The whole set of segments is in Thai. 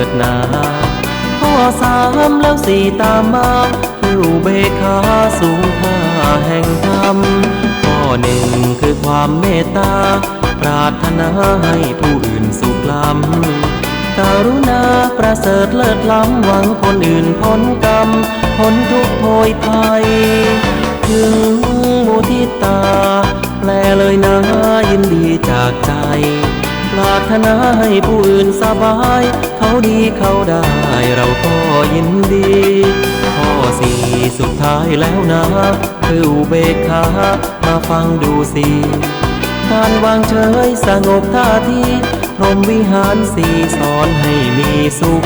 ดนาข้อสามแล้วสี่ตามมาคืออุเบกขาสูงค่าแห่งธรรมข้อหนึ่งคือความเมตตาปรารถนาให้ผู้อื่นสุขล้ำกรุณาประเสริฐเลิศล้ำหวังคนอื่นพ้นกรรมพ้นทุกข์โพยภัยถึงมุทิตาแปลเลยนะยินดีจากใจปรารถนาให้ผู้อื่นสบายเขาดีเขาได้เราก็ยินดีข้อสี่สุดท้ายแล้วนะคืออุเบกขามาฟังดูสิการวางเฉยสงบท่าทีพรหมวิหารสี่สอนให้มีสุข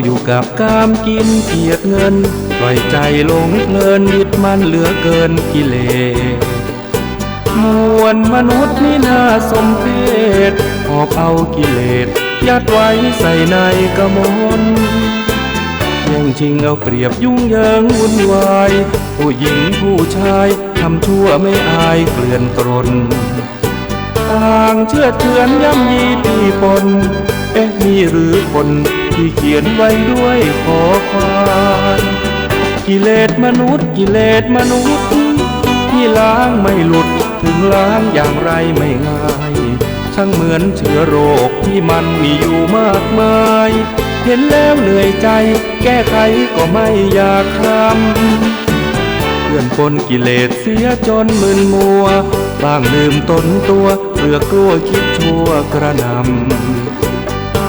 อยู่กับกามกินเกียรติเงินปล่อยใจหลงเพลินยึดมั่นเหลือเกินกิเลสมวลมนุษย์นี่น่าสมเพชหอบเอากิเลสยัดไว้ใส่ในกมลแย่งชิงเอาเปรียบยุ่งเหยิงวุ่นวายผู้หญิงผู้ชายทำชั่วไม่อายเกลื่อนกลนต่างเชื่อเชือนย่ำยีตีปนมีหรือคนที่เขียนไว้ด้วยขอความกิเลสมนุษย์กิเลสมนุษย์ที่ล้างไม่หลุดถึงล้างอย่างไรไม่ง่ายช่างเหมือนเชื้อโรคที่มันมีอยู่มากมายเห็นแล้วเหนื่อยใจแก้ไขก็ไม่อยากทำเพื่อนปนกิเลสเสียจนมึนมัวบางลืมตนตัวเกลือกลัวคิดชั่วกระนำ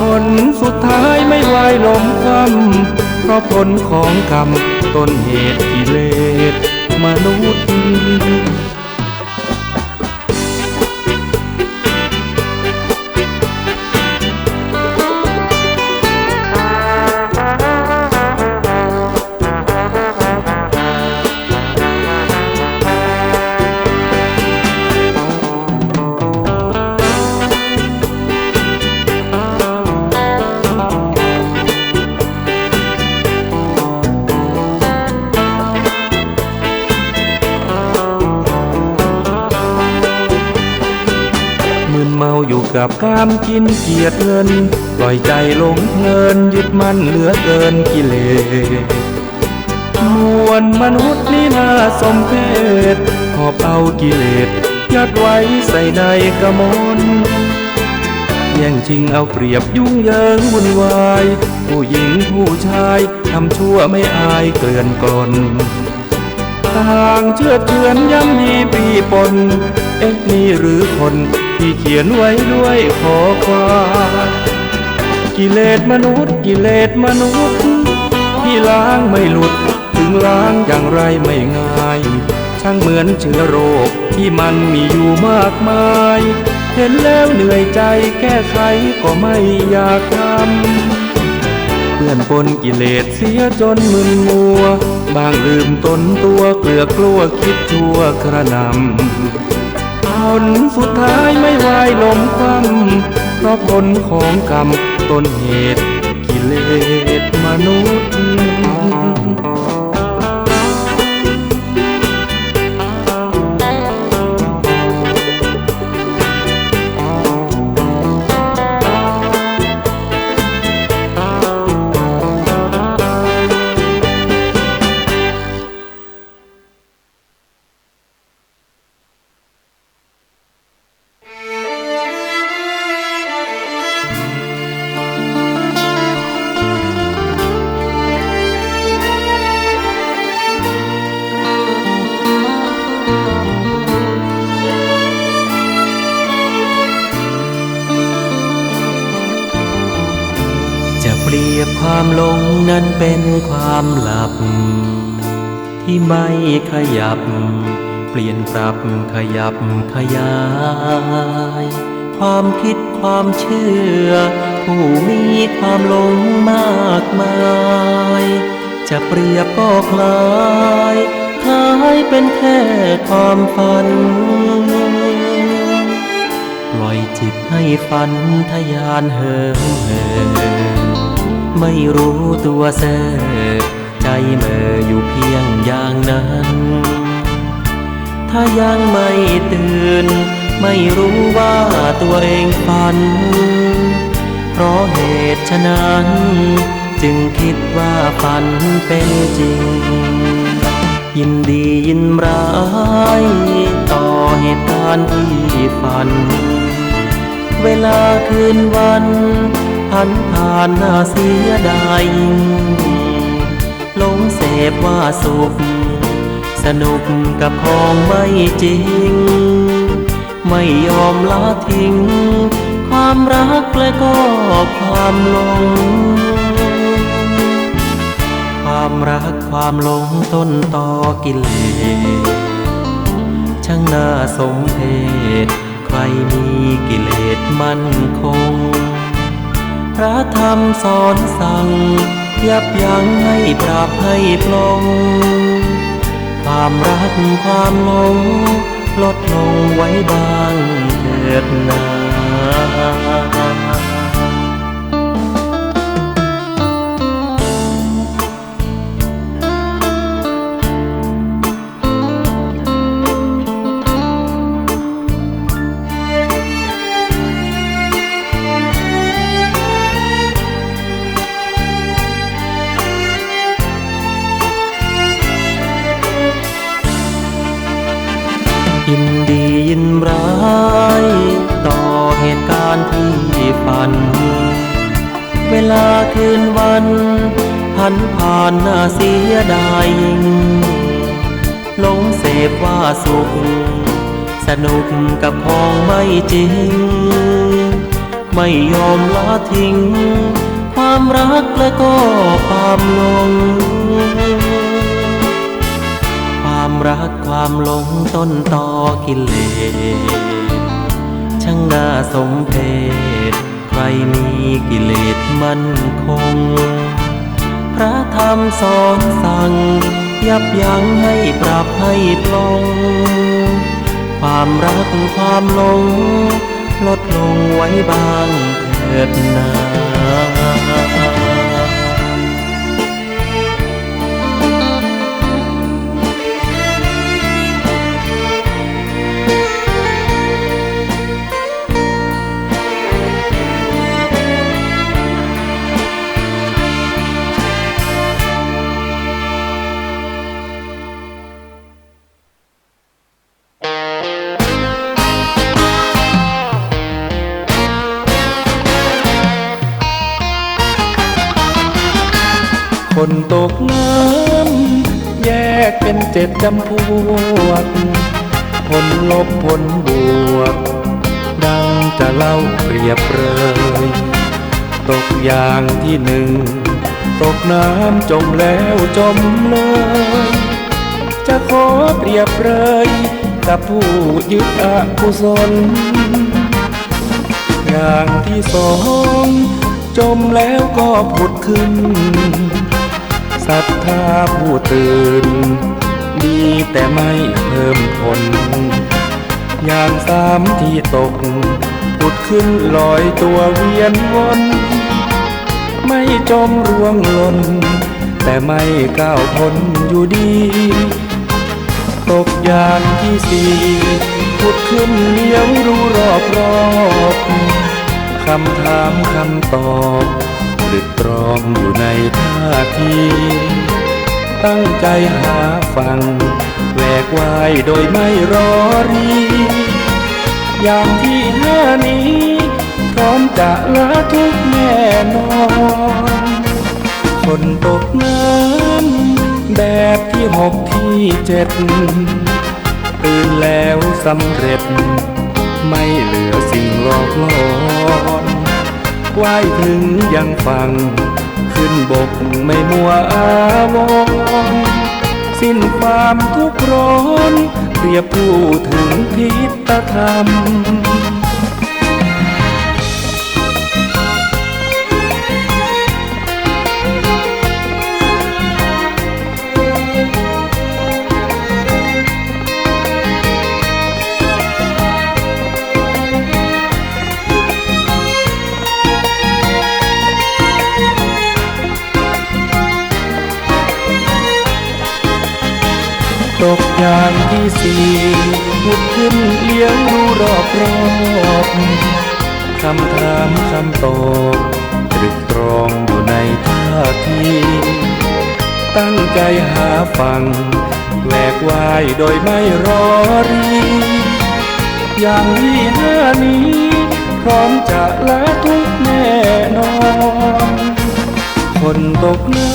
ผลสุดท้ายไม่วายล้มคว่ำเพราะผลของกรรมต้นเหตุกิเลสมนุษย์อยู่กับกามกินเกียรติเงินปล่อยใจหลงเพลินยึดมั่นเหลือเกินกิเลสมวลมนุษย์นี่น่าสมเพชหอบเอากิเลสยัดไว้ใส่ในกมลแย่งชิงเอาเปรียบยุ่งเหยิงวุ่นวายผู้หญิงผู้ชายทำชั่วไม่อายเกลื่อนกลนต่างเชื่อเชือนย่ำยีปีปนนี่หรือคนที่เขียนไว้ด้วยขอความกิเลสมนุษย์กิเลสมนุษย์ที่ล้างไม่หลุดถึงล้างอย่างไรไม่ง่ายช่างเหมือนเชื้อโรคที่มันมีอยู่มากมายเห็นแล้วเหนื่อยใจแก้ไขก็ไม่อยากทำเพื่อนปนกิเลสเสียจนมึนมัวบางลืมตนตัวเกลือกลัวคิดชั่วกระนำผลสุดท้ายไม่วายล้มคว่ำเพราะผลของกรรมต้นเหตุกิเลสมนุษย์ เปรียบความหลงนั้นเป็นความหลับที่ไม่ขยับเปลี่ยนปรับขยับขยาย ความคิดความเชื่อผู้มีความหลงมากมายจะเปรียบก็คล้ายเป็นแค่ความฝันปล่อยจิตให้ฝันทะยานเหินไม่รู้ตัวเสียใจเมื่ออยู่เพียงอย่างนั้นถ้ายังไม่ตื่นไม่รู้ว่าตัวเองฝันเพราะเหตุฉะนั้นจึงคิดว่าฝันเป็นจริงยินดียินร้ายต่อเหตุการณ์ที่ฝันเวลาคืนวันผ่านน่าเสียดายยิ่งหลงเสพว่าสุขสนุกกับของไม่จริงไม่ยอมละทิ้งความรักและก็ความหลงความรักความหลงต้นตอกิเลสช่างน่าสมเพชใครมีกิเลสมั่นคงพระธรรมสอนสั่งยับยั้งให้ปราบให้ปลงความรักความหลงลดลงไว้บ้างเถิดนายินดียินร้ายต่อเหตุการณ์ที่ฝันเวลาคืนวันผ่านน่าเสียดายยิ่งหลงเสพว่าสุขสนุกกับของไม่จริงไม่ยอมละทิ้งความรักและก็ความหลงความรักความหลงต้นตอกิเลสช่างน่าสมเพชใครมีกิเลสมั่นคงพระธรรมสอนสั่งยับยั้งให้ปรับให้ปลงความรักความหลงลดลงไว้บ้างเถิดนาคนตกน้ำแยกเป็น7 จำพวกผลลบผลบวกดังจะเล่าเปรียบเลยตกอย่างที่1ตกน้ำจมแล้วจมเลยจะขอเปรียบเลยกับผู้ยึดอกุศลอย่างที่2จมแล้วก็ผุดขึ้นศรัทธาผู้ตื่นดีแต่ไม่เพิ่มผลอย่าง3ที่ตกผุดขึ้นลอยตัวเวียนวนไม่จมร่วงหล่นแต่ไม่ก้าวพ้นอยู่ดีตกอย่างที่4ผุดขึ้นเลี้ยวดูรอบคำถามคำตอบตรึกตรองอยู่ในท่าทีตั้งใจหาฟังแหวกว่ายโดยไม่รอรีอย่างที่5นี้พร้อมจะละทุกแน่นอนคนตกน้ำแบบที่6ที่7ตื่นแล้วสำเร็จไม่เหลือสิ่งหลอกล่อนว่ายถึงยังฝั่งขึ้นบกไม่มัวอาวรณ์สิ้นความทุกข์ร้อนเปรียบผู้ถึงพิตธรรม อย่างที่สี่หุดขึ้นเลี้ยวดูรอบคำถามคำตอบตรึกตรองอยู่ในท่าทีตั้งใจหาฟังแหวกว่ายโดยไม่รอรีอย่างที่ห้านี้พร้อมจะละทุกแน่นอนคนตกน้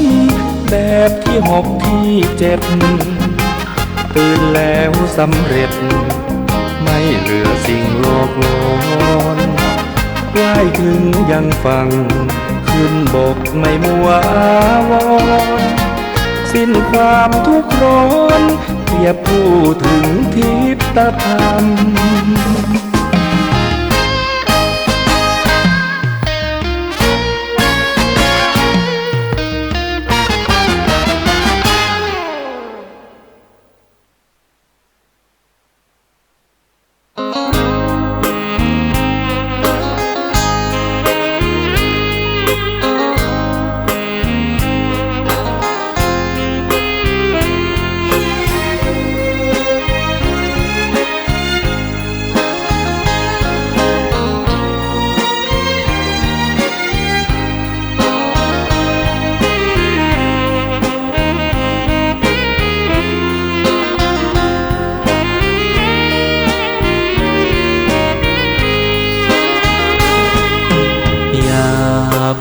ำแบบที่หกที่เจ็ดตื่นแล้วสำเร็จไม่เหลือสิ่งโลกลอนว่ายถึงยังฟังขึ้นบกไม่มัวอาวรสิ้นความทุกข์ร้อนเพียบพูดถึงทิฏฐธรรม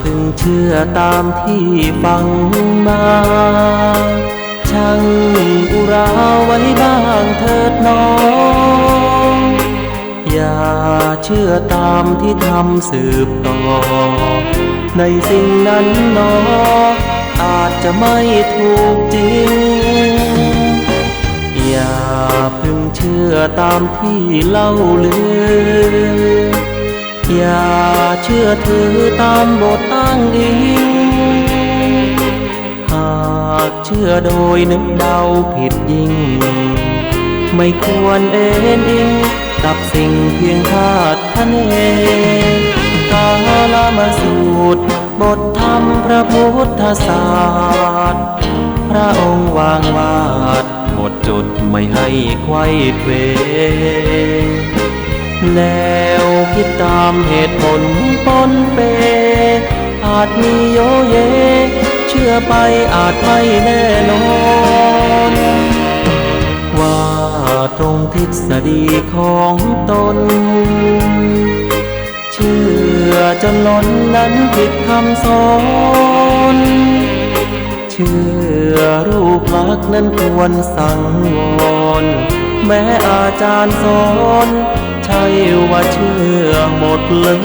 พึงเชื่อตามที่ฟังมาช่างอุราไว้บ้างเถิดน้องอย่าเชื่อตามที่ทำสืบต่อในสิ่งนั้นนออาจจะไม่ถูกจริงอย่าพึงเชื่อตามที่เล่าลืออย่าเชื่อถือตามบทอ้างอิงหากเชื่อโดยนึกเดาผิดยิ่งไม่ควรเอ็นอิงกับสิ่งเพียงคาดคะเนกาลมาสูตรบทธรรมพระพุทธศาสตร์พระองค์วางวาดหมดจุดไม่ให้ไขว้เขวแนวคิดตามเหตุผลปนเปอาจมีโยเยเชื่อไปอาจไม่แน่นอนว่าตรงทฤษฎีของตนเชื่อจนล้นนั้นผิดคำสอนเชื่อรูปลักษณ์นั้นควรสังวรแม้อาจารย์สอนใช่ว่าเชื่อหมดเลย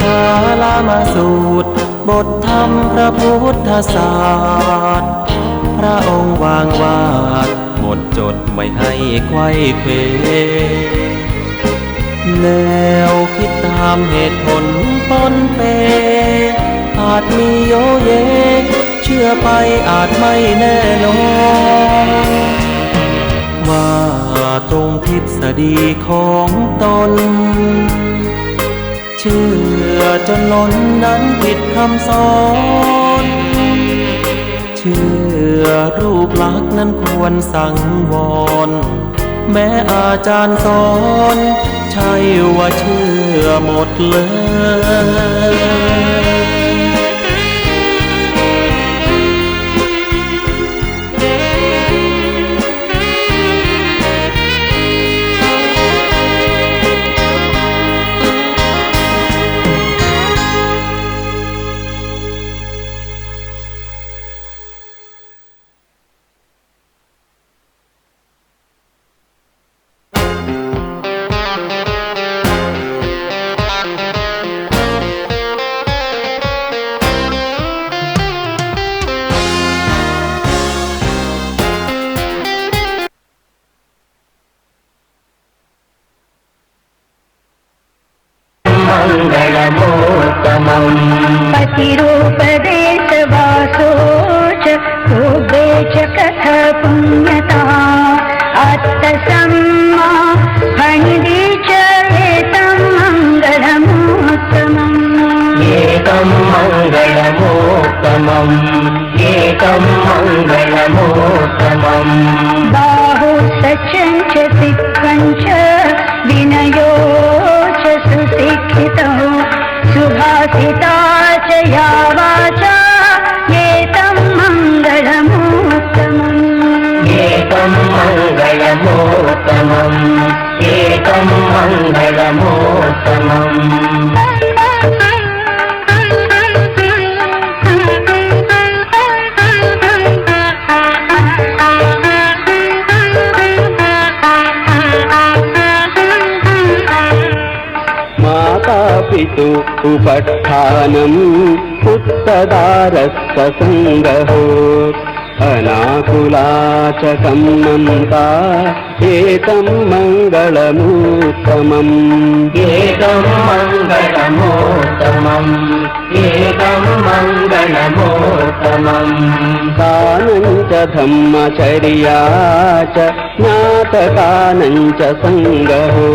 กาลมาสูตรบทธรรมพระพุทธศาสตร์พระองค์วางวาดหมดจดไม่ให้ไขว้เขวแนวคิดตามเหตุผลปนเปอาจมีโยเยเชื่อไปอาจไม่แน่นอนว่าตรงทฤษฎีของตนเชื่อจนล้นนั้นผิดคำสอนเชื่อรูปลักษณ์นั้นควรสังวรแม้อาจารย์สอนใช่ว่าเชื่อหมดเลย मङ्गलमूर्तमम् एकं मङ्गलमूर्तमम् बाहु सचं च सिद्धं च विनयो च सुशिक्षितो सुभाषिता च या वाचा एतं मङ्गलमूर्तमम् एकं मङ्गलमूर्तमम् एकं मङ्गलमूर्तमम् मातापितु उपस्थानम् पुत्रदारस्य सङ्गहो अनाकुला च सम्मन्ता एतं मङ्गलमूर्तमम् एकं मङ्गलमूर्तमम् एकं मङ्गलमूर्तमम् दानं च धम्मचर्या च ज्ञातकानं च सङ्गहो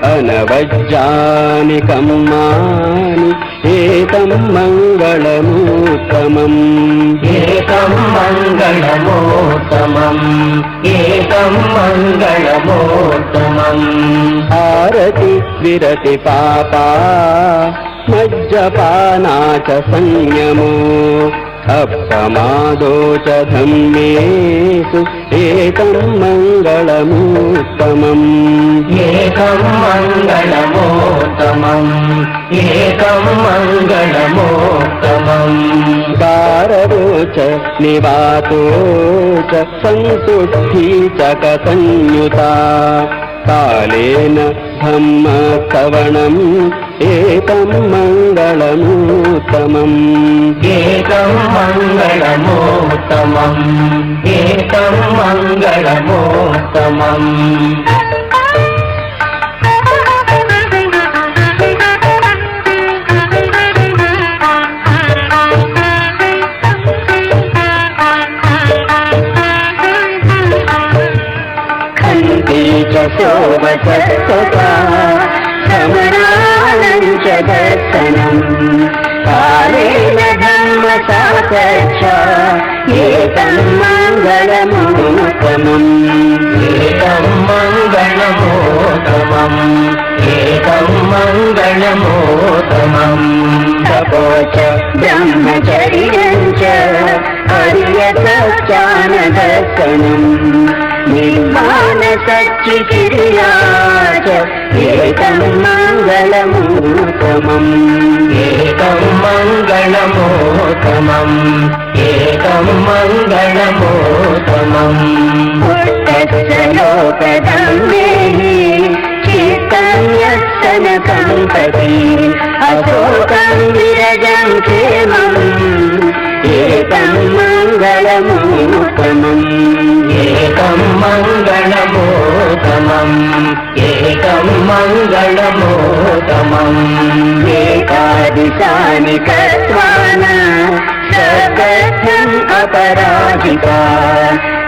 अनवज्यानि कम्मानि एतं मङ्गलमूर्तमम् एकं मङ्गलमूर्तमम् एकं मङ्गलमूर्तमम् आरति विरति पापा मज्जपाना च संयमो अप्रमादो च धम्मेषु एतं मङ्गलमूर्तमम् एकं मङ्गलमूर्तमम् एकं मङ्गलमूर्तमम् काररो च निवातो च संतुष्टि च संयुता कालेन धम्मश्रवणम् एकं मङ्गलमूर्तमम् एकं मङ्गलमूर्तमम् एकं मङ्गलमूर्तमम् शोभसत्तता समरानं च दर्शनम् कालेन धम्मसाधक्षा एतं मङ्गलमूर्तमम् एकं मङ्गलमूर्तमम् एकं मङ्गलमूर्तमम् तपो च ब्रह्मचर्यं च अर्यतश्चानदर्शनम् निर्वाणसच्चिक्रिया च एतं मङ्गलमूर्तमम् एकं मङ्गलमूर्तमम् एकं मङ्गलमूर्तमम् पुष्टस्य लोकधम्मेः चित्तं यत्सनकं पति अशोकं विरजं क्षेमम् एतं मङ्गलमूर्तमम् एकं मङ्गलमूर्तमम् एकं मङ्गलमूर्तमम् एकादिशानि कृत्वान सर्वज्ञम् अपराजिता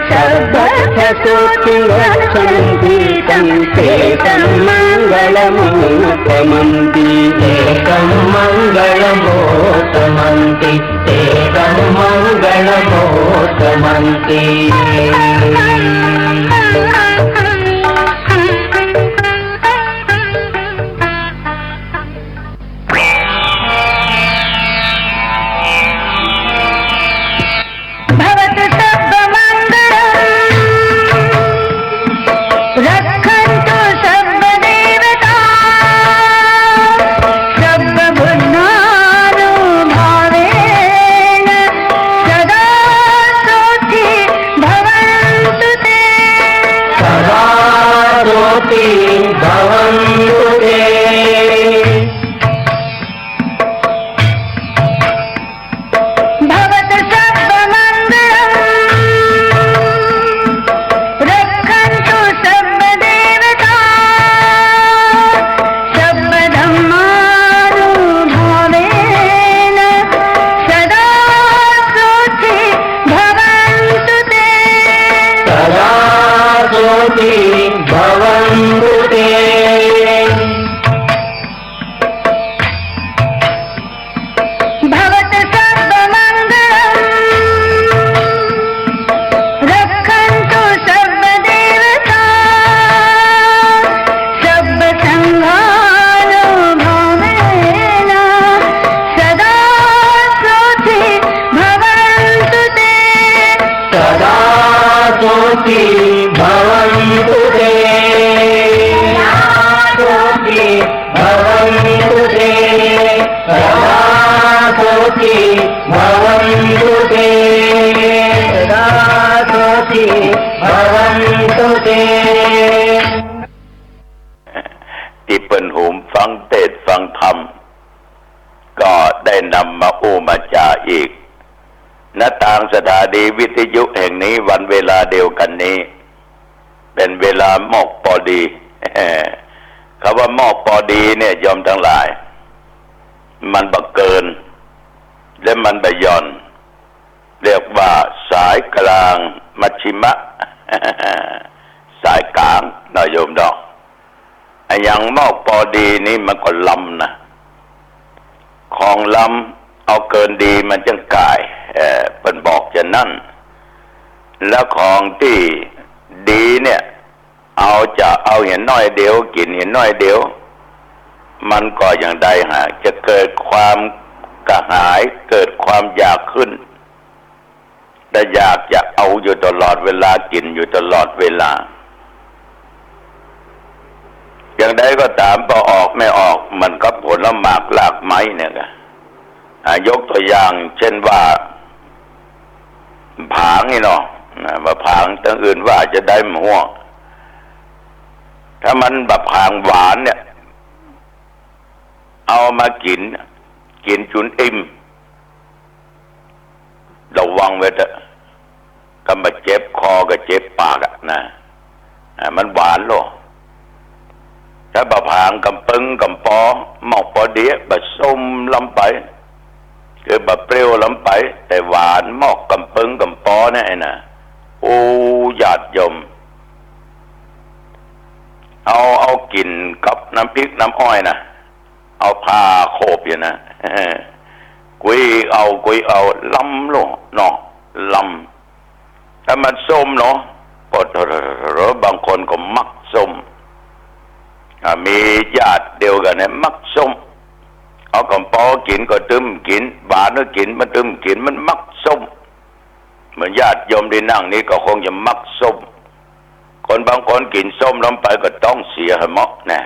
सर्वथसूक्तिं रक्षन्ति तं तेषं मङ्गलमूर्तमन्ति एकं मङ्गलमूर्तमन्ति एकं मङ्गलमूर्तमन्ति रक्षन्तु सर्वदेवता सर्वबुद्धानुभावेन सदा सोऽस्ति भवन्तु ते सदा सोऽस्ति भवन्तु ते भवतु सर्वमङ्गलम् रक्षन्तु सर्वदेवता सर्वधर्मानुभावेन सदा सोऽस्ति भवन्तु ते सदा सोऽस्ति भवन्तु ते भवतु सर्वमङ्गलम् सुखी भवन्तु ते सदा सुखी भवन्तु ते सदा सुखी भवन्तु ते सदा सुखी भवन्तु तेที่เปิ้นหูมฟังเทศน์ฟังธรรมก็ได้นำมาอู้มาจาอีกณทางสถานีวิทยุแห่งนี้วันเวลาเดียวกันนี้เป็นเวลามอกพอดีคำว่ามอกพอดีเนี่ยยอมทั้งหลายมันบังเกินและมันบย่อนเรียกว่าสายกลางมัชชิมะสายกลางนายโยมดอกอย่างมอกพอดีนี่มันก็ลำนะของลำเอาเกินดีมันจังกายเป็นบอกจะนั่นแล้วของที่ดีเนี่ยเอาเห็นน้อยเดียวกินเห็นน้อยเดียวมันก็อย่างใดหากจะเกิดความกระหายเกิดความอยากขึ้นแต่อยากจะเอาอยู่ตลอดเวลากินอยู่ตลอดเวลาอย่างใดก็ตามพอออกไม่ออกมันก็ผลหมากลากไม้เนี่ยก็ยกตัวอย่างเช่นว่าผางนี่เนาะว่าผางตั้งอื่นว่าจะได้หัวถ้ามันแบบผางหวานเนี่ยเอามากินจุนอิ่มระวังไว้เถอะก็มาเจ็บคอก็เจ็บปากนะมันหวานโลถ้าบะผางกำปึงกำปอหมอกปอเดียบะส้มลำไปคือบะเปรี้ยวลำไปแต่หวานหมอกกำปึงกำปอเนี่ยนะโอ้ญาติโยมเอากินกับน้ำพริกน้ำอ้อยนะเอาผ้าโขบอยู่นะกุยเอาลำโลเนาะลำถ้ามันส้มเนาะก็บางคนก็มักส้มมีญาติเดียวกันเนี่ยมักส้มเอากำปอกินก็ตึมกินหวานก็กินมันตึมกินมันมักส้มเหมือนญาติโยมที่นั่งนี้ก็คงจะมักส้มคนบางคนกินส้มลงไปก็ต้องเสียเหมาะนะ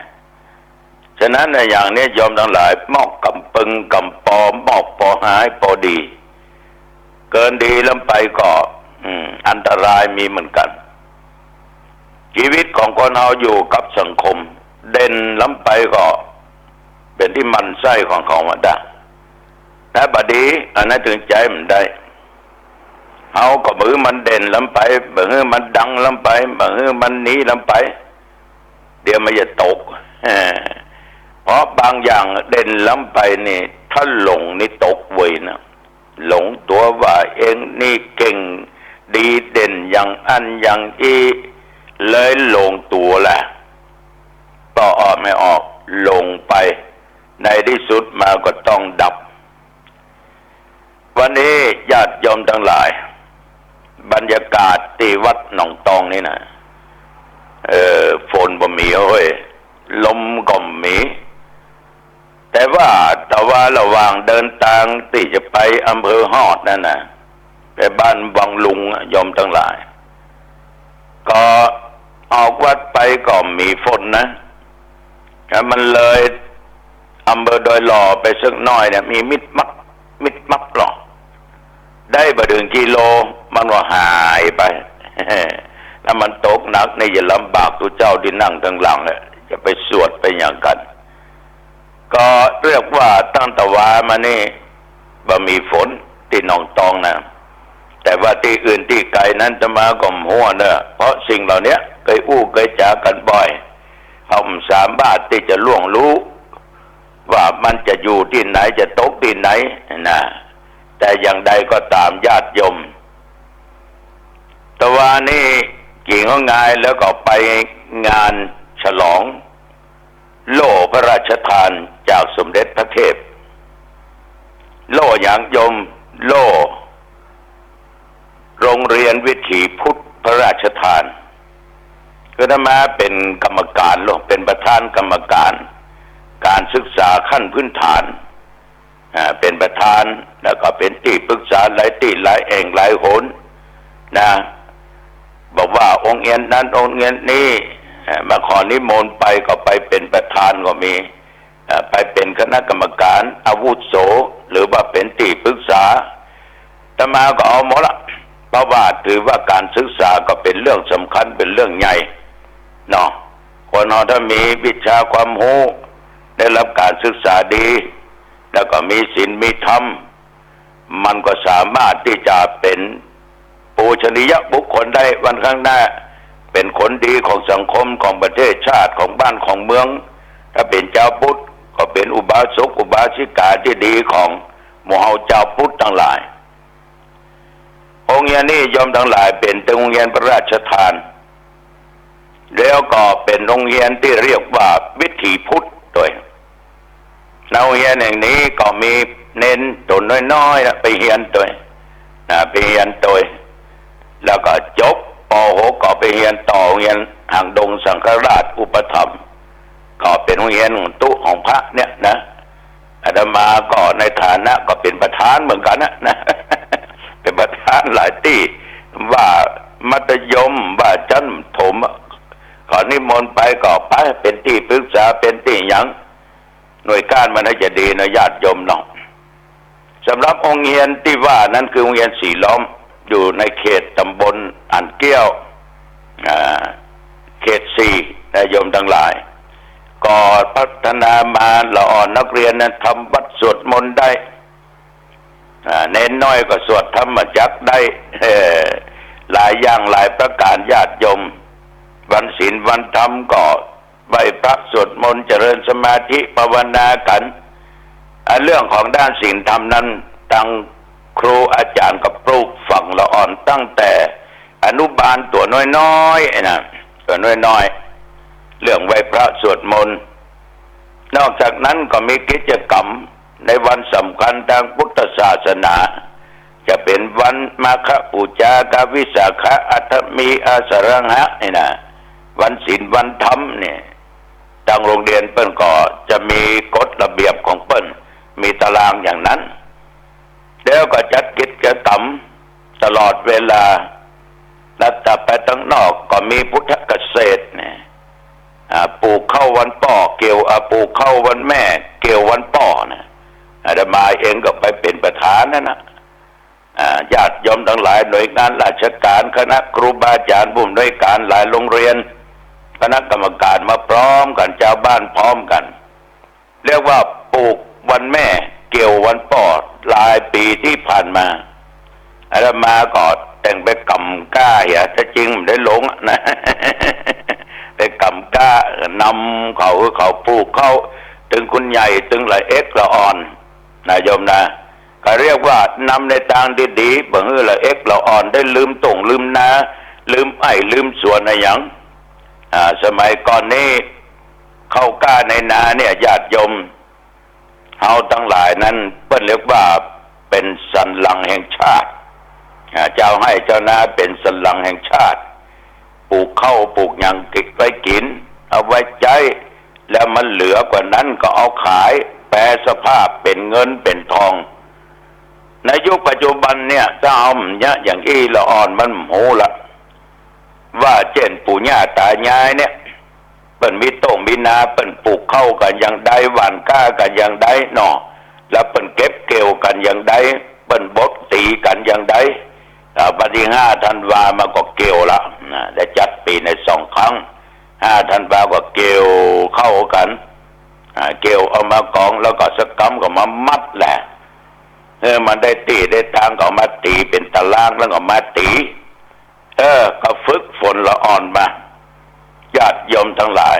ฉะนั้นในอย่างนี้โยมทั้งหลายหมอกกำปึงกำปอหมอกปอหายปอดีเกินดีลงไปก็อันตรายมีเหมือนกันชีวิตของคนเราอยู่กับสังคมเด่นล้ำไปก็เป็นที่มันไส้ของเขามาได้แต่บัดนี้อันนั้นถึงใจมันได้เอาก็มือมันเด่นล้ำไปมือมันดังล้ำไปมือมันหนีล้ำไปเดี๋ยวมันจะตกเพราะบางอย่างเด่นล้ำไปนี่ถ้าหลงนี่ตกเว้ยนะหลงตัวว่าเองนี่เก่งดีเด่นอย่างอันอย่างอีเลยหลงตัวแหละต่อออกไม่ออกลงไปในที่สุดมาก็ต้องดับวันนี้ญาติโยมทั้งหลายบรรยากาศที่วัดหนองตองนี่นะฝนบ่มีเฮ้ยลมก็มีแต่ว่าระหว่างเดินทางที่จะไปอำเภอฮอดนั่นนะไปบ้านวังลุงโยมทั้งหลายก็ออกวัดไปก็มีฝนนะมันเลยอำเภอดอยหล่อไปสักน้อยเนี่ยมีมิดมักหรอได้บ่ถึงกิโลมันว่าหายไปแล้วมันตกหนักนี่อย่าลำบากตัวเจ้าที่นั่งทั้งหลังเลยจะไปสวดไปอย่างกันก็เรียกว่าตั้งแต่วามานี่บ่มีฝนที่หนองตองนะแต่ว่าที่อื่นที่ไกลนั้นจะมาก็หัวเนอะเพราะสิ่งเหล่านี้เคยเคยจากันบ่อยเขาสามารถที่จะล่วงรู้ว่ามันจะอยู่ที่ไหนจะตกที่ไหนนะแต่อย่างใดก็ตามญาติโยมแต่ว่านี่กิ่งก็งายแล้วก็ไปงานฉลองโล่พระราชทานจากสมเด็จพระเทพโล่อย่างโยมโล่โรงเรียนวิถีพุทธพระราชทานก็ได้มาเป็นกรรมการหรอกเป็นประธานกรรมการการศึกษาขั้นพื้นฐานเป็นประธานแล้วก็เป็นที่ปรึกษาหลายที่หลายแห่งหลายหนนะ บอกว่าองค์เอียนนั้นองค์เอียนนี้มาขอนิมนต์ไปก็ไปเป็นประธานก็มีไปเป็นคณะกรรมการอาวุโสหรือว่าเป็นที่ปรึกษาอาตมาก็เอาหมดละเพราะว่าถือว่าการศึกษาก็เป็นเรื่องสำคัญเป็นเรื่องใหญ่เนาะคนเราถ้ามีวิชาความรู้ได้รับการศึกษาดีแล้วก็มีศีลมีธรรมมันก็สามารถที่จะเป็นปูชนียบุคคลได้วันข้างหน้าเป็นคนดีของสังคมของประเทศชาติของบ้านของเมืองถ้าเป็นเจ้าพุทธก็เป็นอุบาสกอุบาสิกาที่ดีของหมู่เฮาเจ้าพุทธทั้งหลายองค์เรียนนี้ยอมทั้งหลายเป็นโรงเรียนพระราชทานแล้วก็เป็นโรงเรียนที่เรียกว่าวิถีพุทธด้วยโรงเรียนแห่งนี้ก็มีเน้นตัวน้อยๆไปเรียนด้วยไปเรียนด้วยแล้วก็จบป .6 ก็ไปเรียนต่อโรงเรียนหางดงสังฆราชอุปถัมภ์ก็เป็นโรงเรียนตุของพระเนี่ยนะอาตมาก็ในฐานะก็เป็นประธานเหมือนกันนะเป็นประธานหลายที่ว่ามัธยมว่าชั้นถมขอนิมนต์ไปก็ไปเป็นที่ปรึกษาเป็นที่หยังหน่วยการมันจะดีนะญาติโยมเนาะสำหรับองค์เรียนที่ว่านั้นคือโรงเรียนสีล้อมอยู่ในเขตตำบลอ่านเกี้ยวเขต4นะโยมทั้งหลายก็พัฒนามาละอ่อนนักเรียนนั้นทำวัดสวดมนต์ได้เน้นน้อยก็สวดธรรมจักรได้หลายอย่างหลายประการญาติโยมวันศีลวันธรรมก็ไหว้พระสวดมนต์เจริญสมาธิภาวนากันเรื่องของด้านศีลธรรมนั้นตั้งครูอาจารย์ก็ปลูกฝังละอ่อนตั้งแต่อนุบาลตัวน้อยๆนะตัวน้อยๆเรื่องไหว้พระสวดมนต์นอกจากนั้นก็มีกิจกรรมในวันสำคัญทางพุทธศาสนาจะเป็นวันมาฆบูชากาวิสาขะอัตมีอาสรังหะนี่นะวันศีลวันธรรมเนี่ยทางโรงเรียนเปิ้นก็จะมีกฎระเบียบของเปิ้นมีตารางอย่างนั้นแล้วก็จัดกิจกรรมตลอดเวลาแล้วแต่ไปทั้งนอกก็มีพุทธเกษตรเนี่ยปลูกข้าววันป่อเกี่ยวปลูกข้าววันแม่เกี่ยววันป่อนะอาตมาเองก็ไปเป็นประธานนะญาติโยมทั้งหลายหน่วยงานราชการคณะครูบาอาจารย์ผู้อำนวยการหลายโรงเรียนคณะกรรมการมาพร้อมกันชาวบ้านพร้อมกันเรียกว่าปลูกวันแม่เกี่ยววันป่อหลายปีที่ผ่านมาอาตมาก็แต่งไปกำก้าอย่าถ้าจริงไม่ได้หลงนะไปกำก้านำเขาปลูกเขาถึงคุณใหญ่ถึงละเอ็กละอ่อนนายโยมนะก็เรียกว่านำในทางดีๆบ่ฮือละเอ็กละอ่อนได้ลืมตงลืมนาลืมไอ้ลืมสวนอะไรอย่างสมัยก่อนนี้เข้าก้าในนาเนี่ยญาติโยมเฮาทั้งหลายนั้นเปิ้นเรียกว่าเป็นสันหลังแห่งชาติเจ้าให้เจ้านาเป็นสันหลังแห่งชาติปลูกข้าวปลูกหยังเก็บไว้กินเอาไว้ใจแล้วมันเหลือกว่านั้นก็เอาขายแปรสภาพเป็นเงินเป็นทองในยุคปัจจุบันเนี่ยถ้าเอาเนี่ยอย่างอีละอ่อนมันโหละว่าเช่นปู่ย่าตายายเนี่ยเปิ้นมีต้งมีนาเปิ้นปลูกข้าวกันอย่างใดหว่านก้ากันอย่างใดเนาะแล้วเปิ้นเก็บเกี่ยวกันอย่างใดเปิ้นบดตีกันอย่างใดวันที่5 ธันวามาก็เกี่ยวละได้จัดปีใน2 ครั้ง5 ธันวาก็เกี่ยวเข้ากันเกี่ยวเอามากองแล้วก็สกำก็มามัดแหละมันได้ตีได้ทางก็มาตีเป็นตารางแล้วก็มาตีก็ฝึกฝนละอ่อนมาญาติโยมทั้งหลาย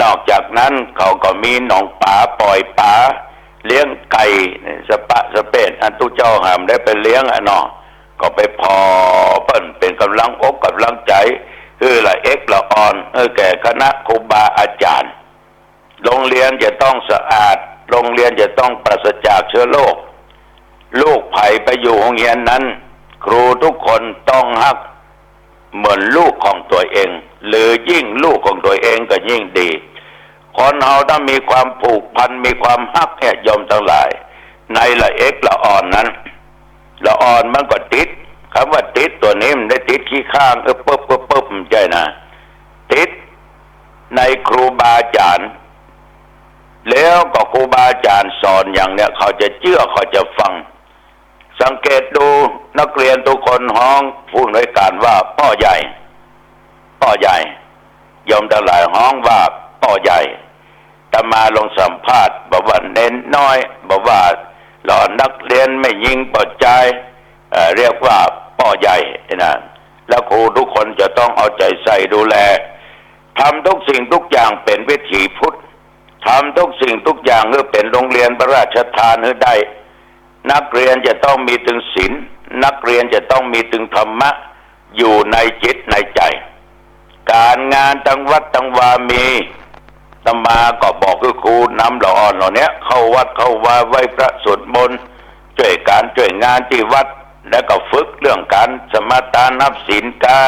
นอกจากนั้นเขาก็มีหนองป่าปล่อยป่าเลี้ยงไก่สปะสเปนอันตุเจ้าหามได้ไปเลี้ยงเนาะก็ไปพอเปิ้นเป็นกำลังอกกำลังใจละเอ็กละอ่อนแก่คณะครูบาอาจารย์โรงเรียนจะต้องสะอาดโรงเรียนจะต้องปราศจากเชื้อโรคลูกไผ่ไปอยู่โรงเรียนนั้นครูทุกคนต้องฮักเหมือนลูกของตัวเองหรือยิ่งลูกของตัวเองก็ยิ่งดีคนเราต้องมีความผูกพันมีความฮักโยมทั้งหลายในละเอ็กละอ่อนนั้นละอ่อนมันก็ติดคำว่าติดตัวนี้มันได้ติด ขี้ข้างปึ๊บใจนะติดในครูบาอาจารย์แล้วก็ครูบาอาจารย์สอนอย่างเนี้ยเขาจะเชื่อเขาจะฟังสังเกตดูนักเรียนทุกคนห้องผู้อำนวยการว่าพ่อใหญ่ยอมทั้งหลายห้องว่าพ่อใหญ่แต่มาลงสัมภาษณ์บอกว่าเน้นน้อยบอกว่าหล่อนักเรียนไม่ยิงปอดใจเรียกว่าพ่อใหญ่นะแล้วครูทุกคนจะต้องเอาใจใส่ดูแลทำทุกสิ่งทุกอย่างเป็นวิถีพุทธทำทุกสิ่งทุกอย่างเพื่อเป็นโรงเรียนพระราชทานให้ได้นักเรียนจะต้องมีถึงศีลนักเรียนจะต้องมีถึงธรรมะอยู่ในจิตในใจการงานทั้งวัดทั้งวามีตมาก็บอกคือครูนำละอ่อนเหล่านี้เข้าวัดเข้าวาไหว้พระสวดมนต์ช่วยงานที่วัดแล้วก็ฝึกเรื่องการสมาทานนับศีลกา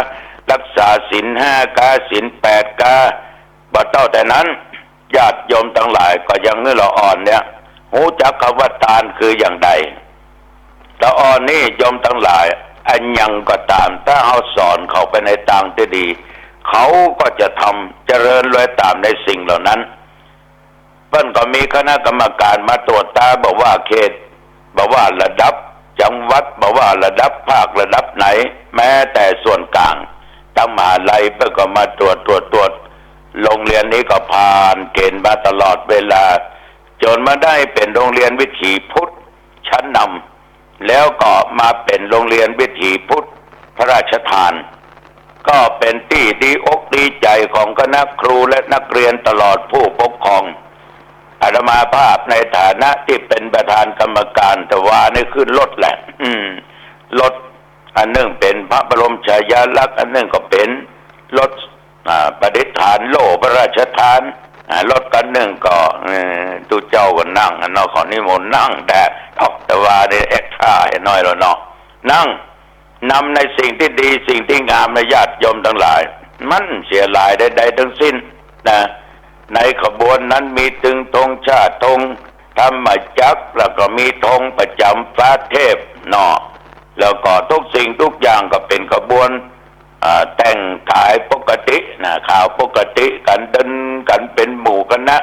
รักษาศีล5กาศีล8กาบ่เท่าแต่นั้นญาติโยมทั้งหลายก็ยังเนื้อละอ่อนเนี่ยรู้จักคำว่าทานคืออย่างใดละอ่อนนี่โยมทั้งหลายอันยังก็ตามถ้าเอาสอนเขาไปในทางที่ดีเขาก็จะทำเจริญรอยตามในสิ่งเหล่านั้นเพิ่นก็มีคณะกรรมการมาตรวจตาบอกว่าเขตบอกว่าระดับจังหวัดบอกว่าระดับภาคระดับไหนแม้แต่ส่วนกลางตั้งมหาลัยเพิ่นก็มาตรวจโรงเรียนนี้ก็ผ่านเกณฑ์มาตลอดเวลาจนมาได้เป็นโรงเรียนวิถีพุทธชั้นนำแล้วก็มาเป็นโรงเรียนวิถีพุทธพระราชทานก็เป็นที่ดีอกดีใจของคณะครูและนักเรียนตลอดผู้ปกครองอาตมาภาพในฐานะที่เป็นประธานกรรมการแต่ว่านี่ขึ้นรถแหละรถอันหนึ่งเป็นพระบรมฉายาลักษณ์อันหนึ่งก็เป็นรถประดิษฐานโล่พระราชทานรถกันหนึ่งก็ตุเจ้าก็นั่งเนาะขอนิมนต์นั่งแต่ว่าได้เอ็กซ์ท่าให้น้อยแล้วเนาะนั่งนำในสิ่งที่ดีสิ่งที่งามในญาติโยมทั้งหลายมันเสียหลายใดๆทั้งสิ้นนะในขบวนนั้นมีตึงธงชาติธงธรรมจักรแล้วก็มีธงประจำฟ้าเทพเนาะแล้วก็ทุกสิ่งทุกอย่างก็เป็นขบวนแต่งกายปกตินะข่าวปกติกันเดินกันเป็นหมู่คณะ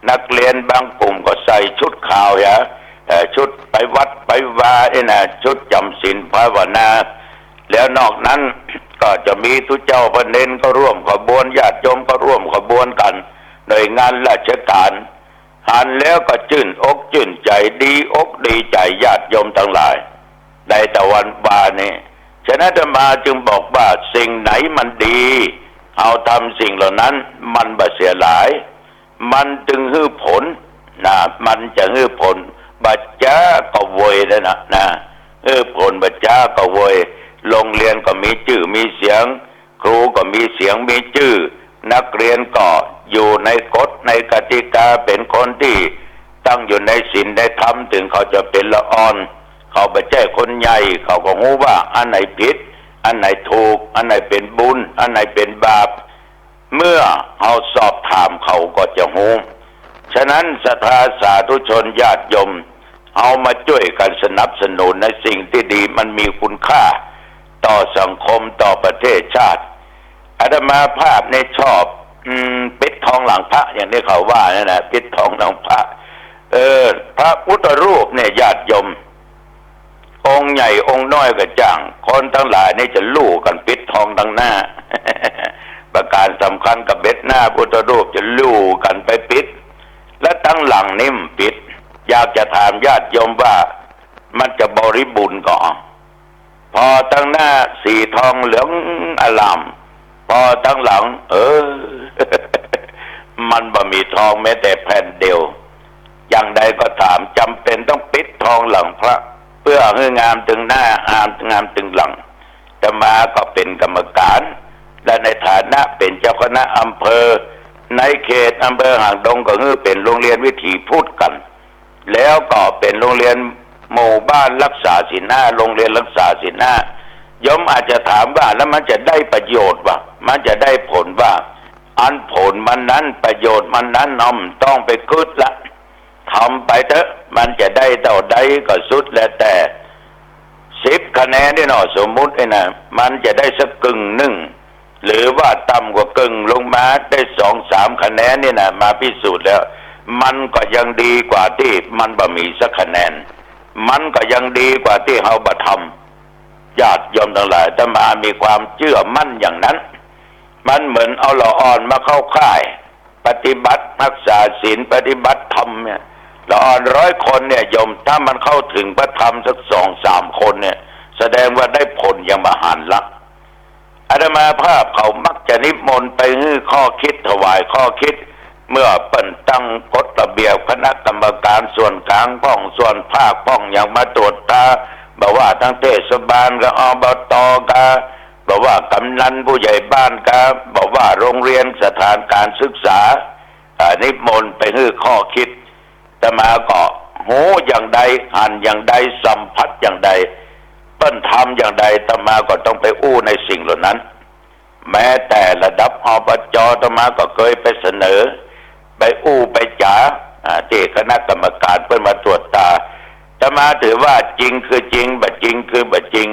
นักเรียนบางกลุ่มก็ใส่ชุดขาวชุดไปวัดไปวานะชุดจำศีลภาวนาแล้วนอกนั้นก็จะมีทุเจ้าพระเนนก็ร่วมขบวนญาติโยมก็ร่วมขบวนกันหน่วยงานราชการหันแล้วก็ชื่นอกชื่นใจดีอกดีใจญาติโยมทั้งหลายในตะวันบานี่ฉะนั้นอาตมาจึงบอกว่าสิ่งไหนมันดีเอาทำสิ่งเหล่านั้นมันบ่เสียหลายมันจึงฮื้อผลมันจะฮื้อผลบัจจาก็โวยนะผลบัจจาก็โวยโรงเรียนก็มีชื่อมีเสียงครูก็มีเสียงมีชื่อนักเรียนก็อยู่ในกฎในกติกาเป็นคนที่ตั้งอยู่ในศีลในธรรมถึงเขาจะเป็นละอ่อนเขาไปแจ้คนใหญ่เขาก็รู้ว่าอันไหนผิดอันไหนถูกอันไหนเป็นบุญอันไหนเป็นบาปเมื่อเขาสอบถามเขาก็จะรู้ฉะนั้นศรัทธาสาธุชนญาติโยมเอามาช่วยกันสนับสนุนในสิ่งที่ดีมันมีคุณค่าต่อสังคมต่อประเทศชาติอาตมาภาพในชอบปิดทองหลังพระอย่างที่เขาว่านั่นนะปิดทองหลังพระพระพุทธรูปเนี่ยญาติโยมองค์ใหญ่องค์น้อยก็จ้างคนทั้งหลายนี่จะลู่กันปิดทองทั้งหน้า ประการสำคัญกับเบ็ดหน้าพุทธรูปจะลู่กันไปปิดและทั้งหลังนิ่มปิดอยากจะถามญาติโยมว่ามันจะบริบูรณ์ก่อนพอตั้งหน้าสีทองเหลืองอลามพอตั้งหลังมันบ่มีทองแม้แต่แผ่นเดียวอย่างใดก็ถามจำเป็นต้องปิดทองหลังพระเพื่อให้งามถึงหน้างามถึงหลังแต่มาก็เป็นกรรมการและในฐานะเป็นเจ้าคณะอำเภอในเขตอำเภอหางดงก็คือเป็นโรงเรียนวิถีพุทธกันแล้วก็เป็นโรงเรียนหมู่บ้านรักษาศีล5โรงเรียนรักษาศีล5ยมอาจจะถามว่าแล้วมันจะได้ประโยชน์ว่ามันจะได้ผลว่าอันผลมันนั้นประโยชน์มันนั้นต้องไปคิดละทำไปเถอะมันจะได้เท่าใดก็สุดแล้วแต่ ศ 10 คะแนนนี่เนาะสมมุติไอ้นะมันจะได้สักกึ่งหนึ่งหรือว่าต่ำกว่ากึ่งลงมาได้2-3 คะแนนนี่นะมาพิสูจน์แล้วมันก็ยังดีกว่าที่มันบ่มีสักคะแนนมันก็ยังดีกว่าที่เฮาบ่ทำญาติโยมทั้งหลายถ้ามามีความเชื่อมั่นอย่างนั้นมันเหมือนเอาละอ่อนมาเข้าค่ายปฏิบัติรักษาศีลปฏิบัติธรรมเนี่ยละอ่อน100 คนเนี่ยโยมถ้ามันเข้าถึงพระธรรมสัก2-3 คนเนี่ยแสดงว่าได้ผลอย่างมหันต์ละอาตมาภาพเขามักจะนิมนต์ไปให้ข้อคิดถวายข้อคิดเมื่อเปิ่นตั้งกฎระเบียบคณะกรรมการส่วนกลางป้องส่วนภาคป้องอย่างมาตรวจตาบอกว่าทั้งเทศบาลกับอบตก็บอกว่ากำนันผู้ใหญ่บ้านก็บอกว่าโรงเรียนสถานการศึกษานิมนต์ไปให้ข้อคิดแต่มาก็โหอย่างใดอ่านอย่างใดสัมผัสอย่างใดเปิ้นทำอย่างใดตมาก็ต้องไปอู้ในสิ่งเหล่านั้นแม้แต่ระดับอบจตมาก็เคยไปเสนอไปอู้ไปจ๋าที่คณะกรรมการเพื่อมาตรวจตาตมาถือว่าจริงคือจริงบัดจริงคือบัดจริง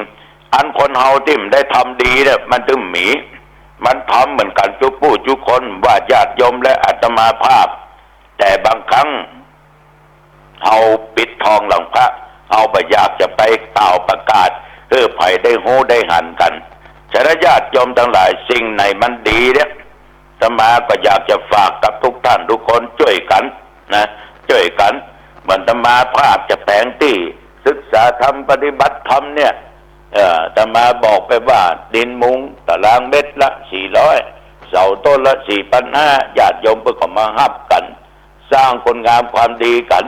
อันคนเฮาที่มันได้ทำดีเนี่ยมันถึงหมีมันทำเหมือนกันทุกผู้ทุกคนว่าญาติโยมและอาตมาภาพแต่บางครั้งเอาปิดทองหลังพระเอาไปอยากจะไปกล่าวประกาศเพื่อไผ่ได้โหได้หันกันฉะนั้นญาติโยมทั้งหลายสิ่งไหนมันดีเนี่ยอาตมาก็อยากจะฝากกับทุกท่านทุกคนช่วยกันนะช่วยกันเหมือนอาตมาภาพจะแปลงที่ศึกษาธรรมปฏิบัติธรรมเนี่ยอาตมาบอกไปว่าดินมุงตารางเมตรละ400เสาต้นละ4,500ญาติโยมเพื่อก็มาฮับกันสร้างคนงามความดีกัน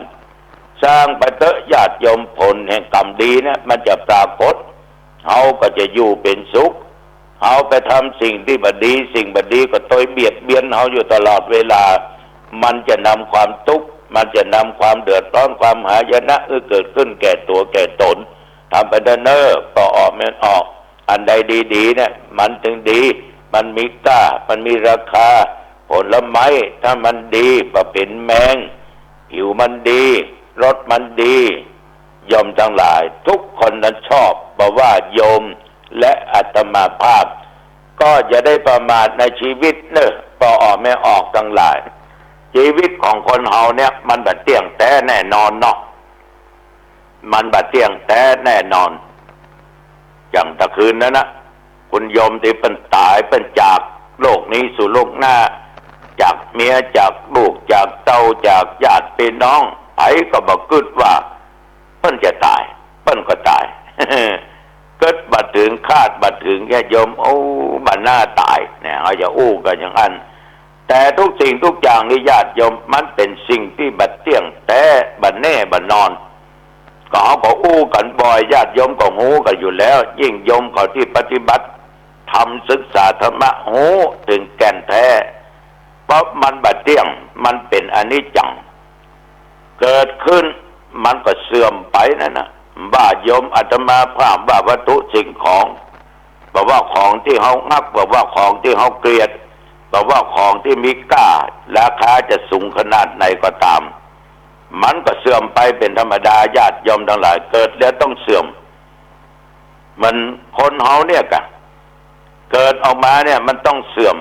สร้างไปเถอะญาติโยมผลแห่งกรรมดีนะมันจะปรากฏเขาก็จะอยู่เป็นสุขเขาไปทำสิ่งที่บดีสิ่งบดีก็ต้อยเบียดเบียนเขาอยู่ตลอดเวลามันจะนำความทุกข์มันจะนำความเดือดร้อนความหายนะเกิดขึ้นแก่ตัวแก่ตนทำไปเนิ่นๆก็ออกมันออกอันใดดีๆเนี่ยมันถึงดีมันมีค่ามันมีราคาผลไม้ถ้ามันดีก็เป็นแมงผิวมันดีรสมันดีโยมทั้งหลายทุกคนนั้นชอบบอกว่าโยมและอาตมาภาพก็จะได้ประมาทในชีวิตเนอะก็ออกไม่ออกทั้งหลายชีวิตของคนเฮาเนี่ยมันบัดเที่ยงแท้แน่นอนเนาะมันบัดเที่ยงแท้แน่นอนอย่างตะคืนนั้นนะคุณโยมที่เป็นตายเป็นจากโลกนี้สู่โลกหน้าจากเมียจากลูกจากเต้าจากญาติพี่น้องไผก็บอกกึดว่าเพิ่นจะตายเพิ่นก็ตาย เกิดบัดถึงคาดบัดถึงแค่โยมโอ้บัดหน้าตายเนี่ยเขาจะอู้กันอย่างนั้นแต่ทุกสิ่งทุกอย่างนี่ญาติโยมมันเป็นสิ่งที่บัดเที่ยงแต่บัดแน่บัดนอนก็เขาก็อู้กันบ่อยญาติโยมก็หูกันอยู่แล้วยิ่งโยมเขาที่ปฏิบัติทำศึกษาธรรมะหูถึงแก่นแท้เพราะมันบัดเที่ยงมันเป็นอนิจจังเกิดขึ้นมันก็เสื่อมไปนั่นนะบ้าโยมอาตมาภาพว่าวัตถุสิ่งของบอกว่าของที่เขางักบอกว่าของที่เขาเกลียดบอกว่าของที่มีค่าราคาจะสูงขนาดไหนก็ตามมันก็เสื่อมไปเป็นธรรมดาญาติโยมทั้งหลายเกิดแล้วต้องเสื่อมมันคนเฮาเนี่ยกะเกิดออกมาเนี่ยมันต้องเสื่อม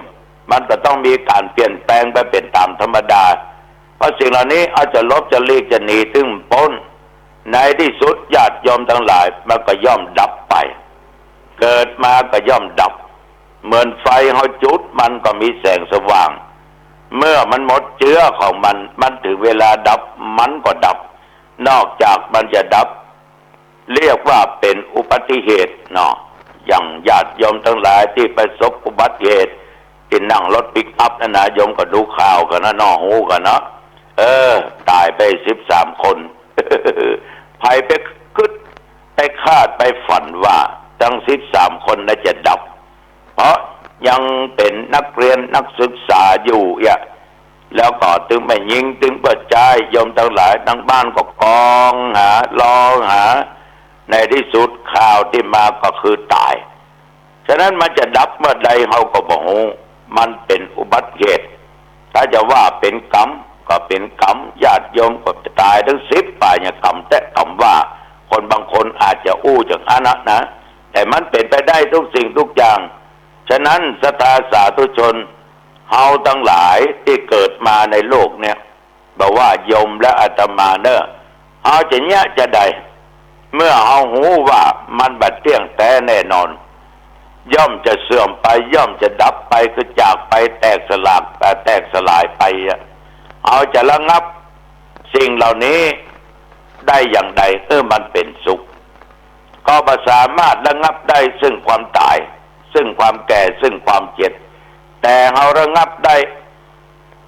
มันก็ต้องมีการเปลี่ยนแปลงไปเป็นตามธรรมดาเพราะสิ่งเหล่านี้อาจจะลบจะลีกจะหนีถึงพ้นในที่สุดญาติโยมทั้งหลายมันก็ย่อมดับไปเกิดมาก็ย่อมดับเหมือนไฟเฮาจุดมันก็มีแสงสว่างเมื่อมันหมดเชื้อของมันถึงเวลาดับมันก็ดับนอกจากมันจะดับเรียกว่าเป็นอุบัติเหตุเนาะอย่างญาติโยมทั้งหลายที่ประสบอุบัติเหตุที่นั่งรถปิกอัพนั่นนะโยมก็ดูข่าวกันนะนอหูกันเนาะตายไป13 คน ภัยไปคึดไปคาดไปฝันว่าทั้ง13 คนน่าจะดับเพราะยังเป็นนักเรียนนักศึกษาอยู่แล้วก็ถึงไม่ยิงถึงเปิดใจโยมทั้งหลายทั้งบ้านก็กองหาร้องหาในที่สุดข่าวที่มาก็คือตายฉะนั้นมันจะดับเมื่อใดเขาก็บอกมันเป็นอุบัติเหตุถ้าจะว่าเป็นกรรมก็เป็นกรรมญาติโยมก็จะตายทั้ง10 ป่าเนี่ยกรรมแต่คำว่า คนบางคนอาจจะอู้จากอนัตนะแต่มันเป็นไปได้ทุกสิ่งทุกอย่างฉะนั้นศรัทธาสาธุชนเฮาทั้งหลายที่เกิดมาในโลกเนี่ยบอกว่าโยมและอาตมาเนอะเฮาจะเนี่ยจะใดเมื่อเฮาหูว่ามันบัดเที่ยงแท้แน่นอนย่อมจะเสื่อมไปย่อมจะดับไปคือจากไปแตกสลายไปเอาจะระงับสิ่งเหล่านี้ได้อย่างใดมันเป็นสุขก็สามารถระงับได้ซึ่งความตายซึ่งความแก่ซึ่งความเจ็บแต่เราระงับได้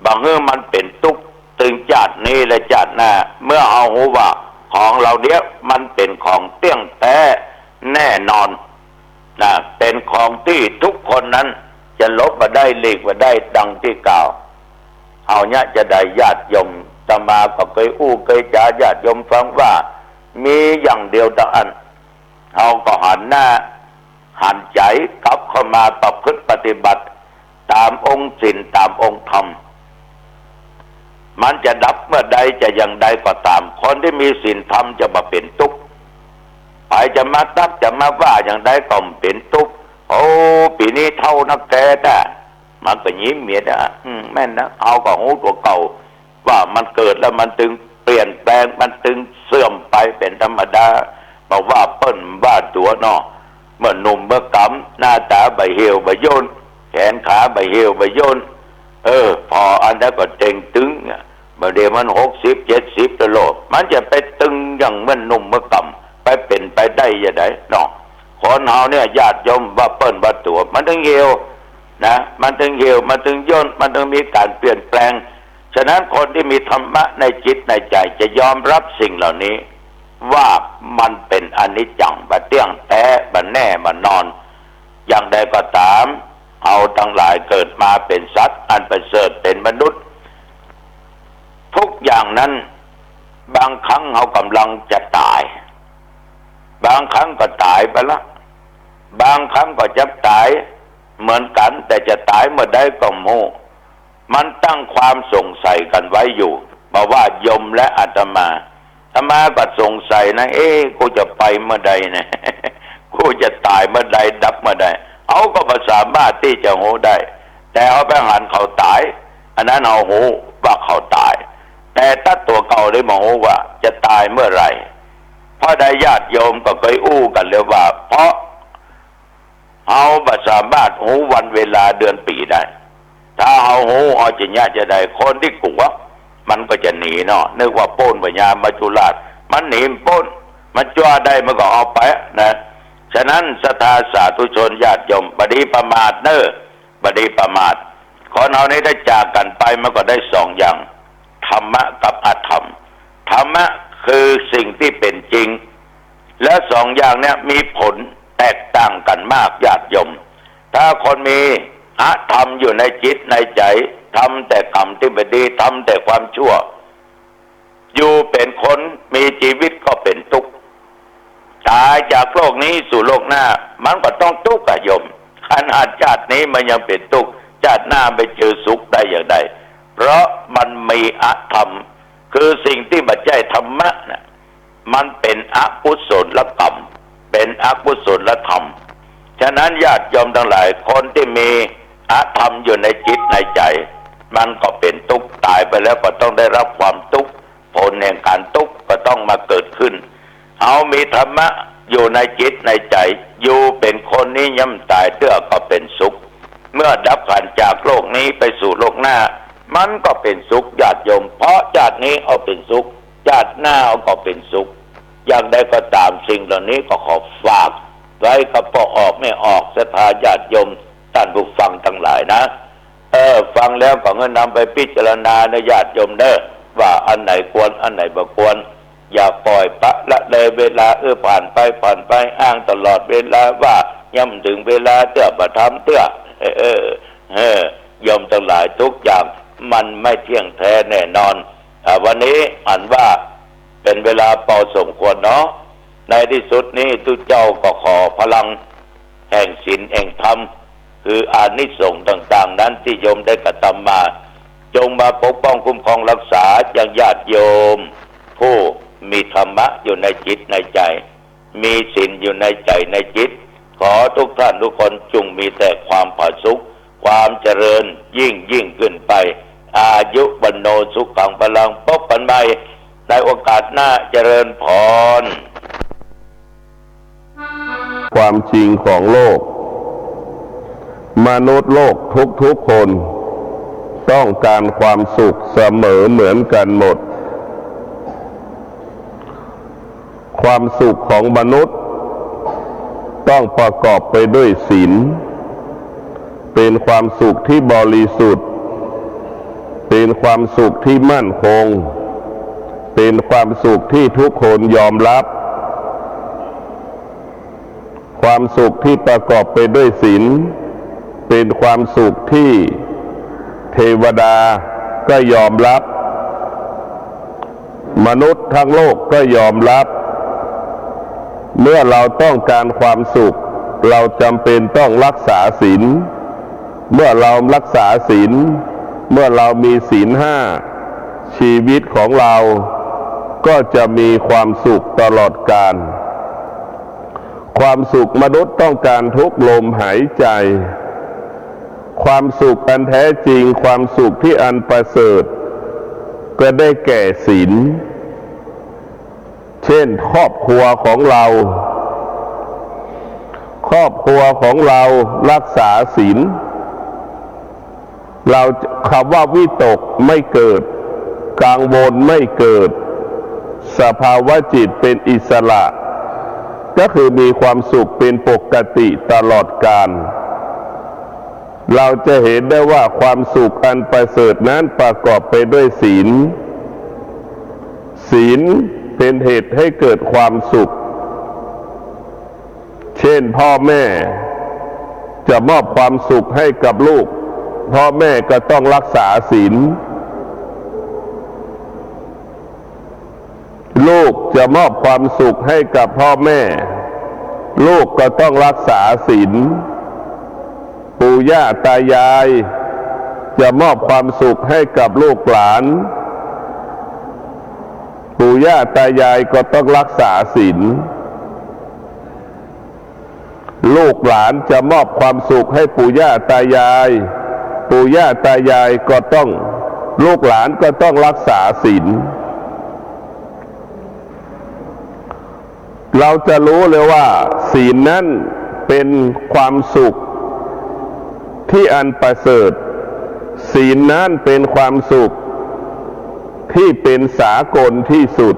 บางเรื่องมันเป็นทุกข์ถึงชาตินี้และชาติหน้าเมื่อเอาหูว่าของเราเนี้ยมันเป็นของเที่ยงแท้แน่นอนนะเป็นของที่ทุกคนนั้นจะลบมาได้หลีกมาได้ดังที่กล่าวเอาเนี่ยจะได้ญาติโยมตมาก็เคยอู้เคยจ่าญาติโยมฟังว่ามีอย่างเดียวเท่านั้นเอาก็หันหน้าหันใจกลับเข้ามาประพฤติปฏิบัติตามองค์ศีลตามองค์ธรรมมันจะดับเมื่อใดจะอย่างใดก็ตามคนที่มีศีลธรรมจะมาเป็นทุกข์ไปจะมาตัดจะมาว่าอย่างใดก็เป็นทุกข์โอ้ปีนี้เท่านักแกแต่มันก็ยิ้มเมียนะแม่นนะเอาก็หูตัวเก่าว่ามันเกิดแล้วมันถึงเปลี่ยนแปลงมันถึงเสื่อมไปเป็นธรรมดาบอกว่าเปิ้นว่าตัวเนาะเมื่อหนุ่มเมื่อกำหน้าตาใบเหี่ยวใบย่นแขนขาใบเหี่ยวใบย่นพออันนั้นก็เต็งตึงบางเดียวมัน60-70ตลอดมันจะไปตึงอย่างเมื่อหนุ่มเมื่อกำไปเป็นไปได้ยังไงเนาะคนเฮาเนี่ยญาติโยมว่าเปิ้นว่าตัวมันถึงเหี่ยวนะมันถึงเหี่ยวมันถึงย่นมันถึงมีการเปลี่ยนแปลงฉะนั้นคนที่มีธรรมะในจิตในใจจะยอมรับสิ่งเหล่านี้ว่ามันเป็นอนิจจังบัดเที่ยงแท้บัดแน่บัดนอนอย่างใดก็ตามเอาทั้งหลายเกิดมาเป็นสัตว์อันประเสริฐเป็นมนุษย์ทุกอย่างนั้นบางครั้งเขากำลังจะตายบางครั้งก็ตายไปละบางครั้งก็จะตายเหมือนกันแต่จะตายเมื่อใดก็โม่มันตั้งความสงสัยกันไว้อยู่บอกว่าโยมและอาตมาก็สงสัยนะกูจะไปเมื่อใดนะกูจะตายเมื่อใดดับเมื่อใดเอาก็ไม่สามารถที่จะหูได้แต่เอาไปหันเขาตายอันนั้นเอาหูว่าเขาตายแต่ถ้าตัวเก่าได้มองว่าจะตายเมื่อไหร่เพราะได้ญาติโยมก็เคยอู้กันเลยว่าเพราะเอาไม่สามารถหูวันเวลาเดือนปีได้ถ้าเอาหูเอาจะญาติจะได้คนที่กลัวมันก็จะหนีเนาะนึกว่าโป้นปัญญามาจุฬามันหนีโป้นมันจ้าได้มันก็เอาไปนะฉะนั้นศรัทธาสาธุชนญาติโยมบดีประมาทบดีประมาทคนเอานี้ได้จากกันไปมันก็ได้สองอย่างธรรมะกับอธรรมธรรมะคือสิ่งที่เป็นจริงและสองอย่างเนี้ยมีผลแตกต่างกันมากญาติโยมถ้าคนมีอธรรมอยู่ในจิตในใจทำแต่กรรมที่ไม่ดีทำแต่ความชั่วอยู่เป็นคนมีชีวิตก็เป็นทุกข์ตายจากโลกนี้สู่โลกหน้ามันก็ต้องทุกข์โยมขนาดชาตินี้มันยังเป็นทุกข์ชาติหน้าไปเจอสุขได้อย่างไรเพราะมันมีอธรรมคือสิ่งที่ไม่ใช่ธรรมะนะมันเป็นอกุศลกรรมเป็นอกุศลธรรมฉะนั้นญาติโยมทั้งหลายคนที่มีอธรรมอยู่ในจิตในใจมันก็เป็นทุกข์ตายไปแล้วก็ต้องได้รับความทุกข์ผลแห่งการทุกข์ก็ต้องมาเกิดขึ้นเอามีธรรมะอยู่ในจิตในใจอยู่เป็นคนนี้ย่ำตายเตื้อก็เป็นสุขเมื่อดับขันจากโลกนี้ไปสู่โลกหน้ามันก็เป็นสุขญาติโยมเพราะชาตินี้เอาเป็นสุขชาติหน้าเอาก็เป็นสุขอย่างใดก็ตามสิ่งเหล่านี้ก็ขอฝากไว้กับพอออกไม่ออกศรัทธาญาติโยมท่านผู้ฟังทั้งหลายนะฟังแล้วก็เงินนำไปพิจารณาในญาติโยมเด้อว่าอันไหนควรอันไหนบ่ควรอย่าปล่อยปะละเลยเวลาผ่านไปอ้างตลอดเวลาว่าย่ำถึงเวลาเตื้อประทำเตื้อยอมทั้งหลายทุกอย่างมันไม่เที่ยงแท้แน่นอนวันนี้อ่านว่าเป็นเวลาพอสมควรเนาะในที่สุดนี้ทุกเจ้าก็ขอพลังแห่งศีลแห่งธรรมคืออานิสงส์ต่างๆนั้นที่โยมได้กระทำมาจงมาปกป้องคุ้มครองรักษาอย่างญาติโยมผู้ มีธรรมะอยู่ในจิตในใจมีศีลอยู่ในใจในจิตขอทุกท่านทุกคนจงมีแต่ความผาสุขความเจริญยิ่งขึ้นไปอายุวันโนสุขังพลังพบกันใหม่ในโอกาสหน้าเจริญพรความจริงของโลกมนุษย์โลกทุกคนต้องการความสุขเสมอเหมือนกันหมดความสุขของมนุษย์ต้องประกอบไปด้วยศีลเป็นความสุขที่บริสุทธิ์เป็นความสุขที่มั่นคงเป็นความสุขที่ทุกคนยอมรับความสุขที่ประกอบไปด้วยศีลเป็นความสุขที่เทวดาก็ยอมรับมนุษย์ทั้งโลกก็ยอมรับเมื่อเราต้องการความสุขเราจำเป็นต้องรักษาศีลเมื่อเรารักษาศีลเมื่อเรามีศีลห้าชีวิตของเราก็จะมีความสุขตลอดกาลความสุขมนุษย์ต้องการทุกลมหายใจความสุขอันแท้จริงความสุขที่อันประเสริฐก็ได้แก่ศีลเช่นครอบครัวของเรารักษาศีลเราคำว่าวิตกไม่เกิดกังวลไม่เกิดสภาวะจิตเป็นอิสระก็คือมีความสุขเป็นปกติตลอดกาลเราจะเห็นได้ว่าความสุขอันประเสริฐนั้นประกอบไปด้วยศีลเป็นเหตุให้เกิดความสุขเช่นพ่อแม่จะมอบความสุขให้กับลูกพ่อแม่ก็ต้องรักษาศีลลูกจะมอบความสุขให้กับพ่อแม่ลูกก็ต้องรักษาศีลปู่ย่าตายายจะมอบความสุขให้กับลูกหลานปู่ย่าตายายก็ต้องรักษาศีลลูกหลานจะมอบความสุขให้ปู่ย่าตายายปู่ย่าตายายก็ต้องลูกหลานก็ต้องรักษาศีลเราจะรู้เลยว่าศีลนั้นเป็นความสุขที่อันประเสริฐศีลนั้นเป็นความสุขที่เป็นสากลที่สุด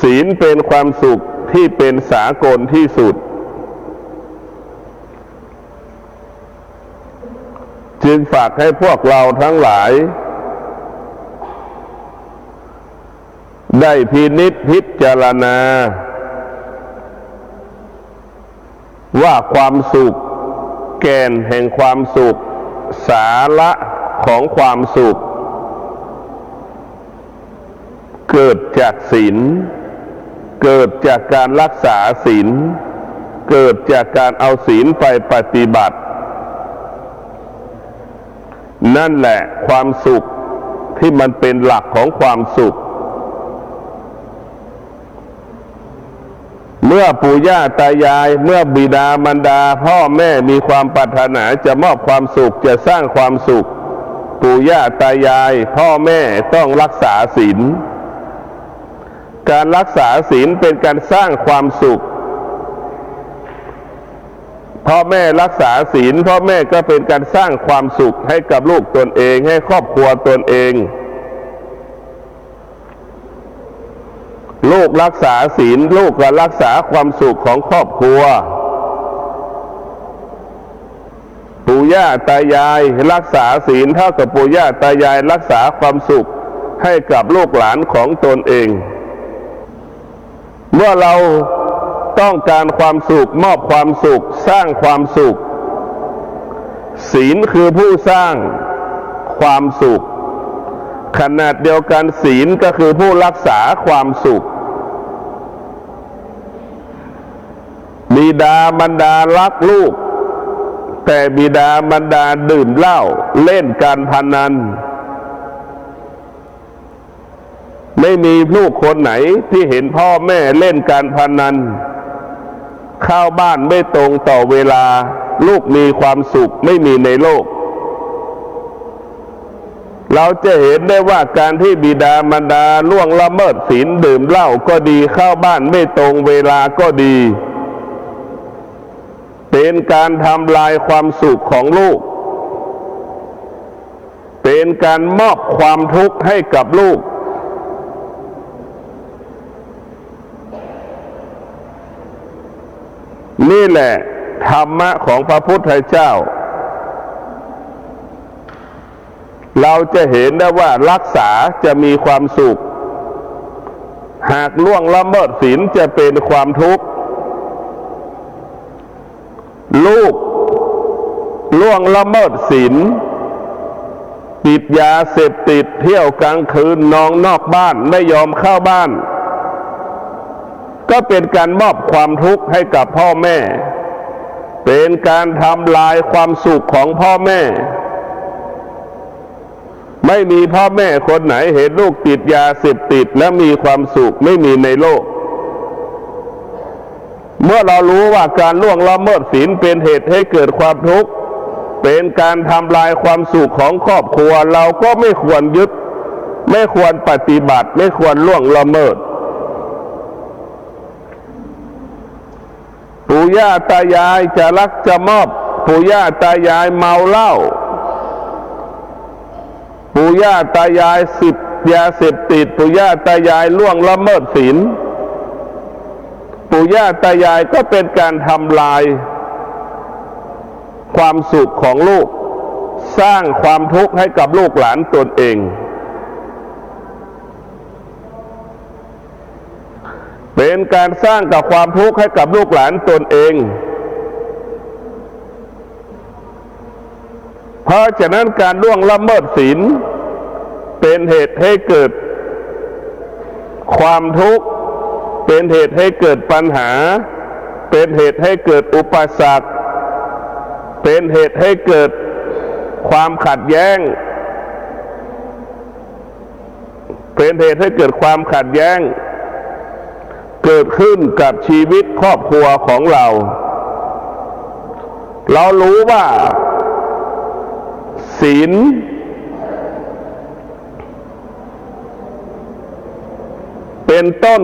ศีลเป็นความสุขที่เป็นสากลที่สุดจึงฝากให้พวกเราทั้งหลายได้พินิจพิจารณาว่าความสุขแก่นแห่งความสุขสาระของความสุขเกิดจากศีลเกิดจากการรักษาศีลเกิดจากการเอาศีลไปปฏิบัตินั่นแหละความสุขที่มันเป็นหลักของความสุขเมื่อปู่ย่าตายายเมื่อบิดามารดาพ่อแม่มีความปรารถนาจะมอบความสุขจะสร้างความสุขปู่ย่าตายายพ่อแม่ต้องรักษาศีลการรักษาศีลเป็นการสร้างความสุขพ่อแม่รักษาศีลพ่อแม่ก็เป็นการสร้างความสุขให้กับลูกตนเองให้ครอบครัวตนเองลูกรักษาศีลลูกก็รักษาความสุขของครอบครัวปู่ย่าตายายรักษาศีลเท่ากับปู่ย่าตายายรักษาความสุขให้กับลูกหลานของตนเองเมื่อเราต้องการความสุขมอบความสุขสร้างความสุขศีลคือผู้สร้างความสุขขนาดเดียวกันศีลก็คือผู้รักษาความสุขบิดามารดารักลูกแต่บิดามารดาดื่มเหล้าเล่นการพนัน ไม่มีลูกคนไหนที่เห็นพ่อแม่เล่นการพนันเข้าบ้านไม่ตรงต่อเวลาลูกมีความสุขไม่มีในโลกเราจะเห็นได้ว่าการที่บิดามารดาล่วงละเมิดศีลดื่มเหล้าก็ดีเข้าบ้านไม่ตรงเวลาก็ดีเป็นการทำลายความสุขของลูกเป็นการมอบความทุกข์ให้กับลูกนี่แหละธรรมะของพระพุทธเจ้าเราจะเห็นได้ว่ารักษาจะมีความสุขหากล่วงละเมิดศีลจะเป็นความทุกข์ลูกล่วงละเมิดศีลติดยาเสพติดเที่ยวกลางคืนนอนนอกบ้านไม่ยอมเข้าบ้านก็เป็นการมอบความทุกข์ให้กับพ่อแม่เป็นการทำลายความสุขของพ่อแม่ไม่มีพ่อแม่คนไหนเห็นลูกติดยาเสพติดและมีความสุขไม่มีในโลกเมื่อเรารู้ว่าการล่วงละเมิดศีลเป็นเหตุให้เกิดความทุกข์เป็นการทำลายความสุขของครอบครัวเราก็ไม่ควรยึดไม่ควรปฏิบัติไม่ควรล่วงละเมิดปู่ย่าตายายจะรักจะมอบปู่ย่าตายายเมาเหล้าปู่ย่าตายายสิบยาเสพติดปู่ย่าตายายล่วงละเมิดศีลปู่ย่าตายายก็เป็นการทำลายความสุขของลูกสร้างความทุกข์ให้กับลูกหลานตนเองเป็นการสร้างกับความทุกข์ให้กับลูกหลานตนเองเพราะฉะนั้นการล่วงละเมิดศีลเป็นเหตุให้เกิดความทุกข์เป็นเหตุให้เกิดปัญหาเป็นเหตุให้เกิดอุปสรรคเป็นเหตุให้เกิดความขัดแย้งเป็นเหตุให้เกิดความขัดแย้งเกิดขึ้นกับชีวิตครอบครัวของเรารู้ว่าศีลเป็นต้น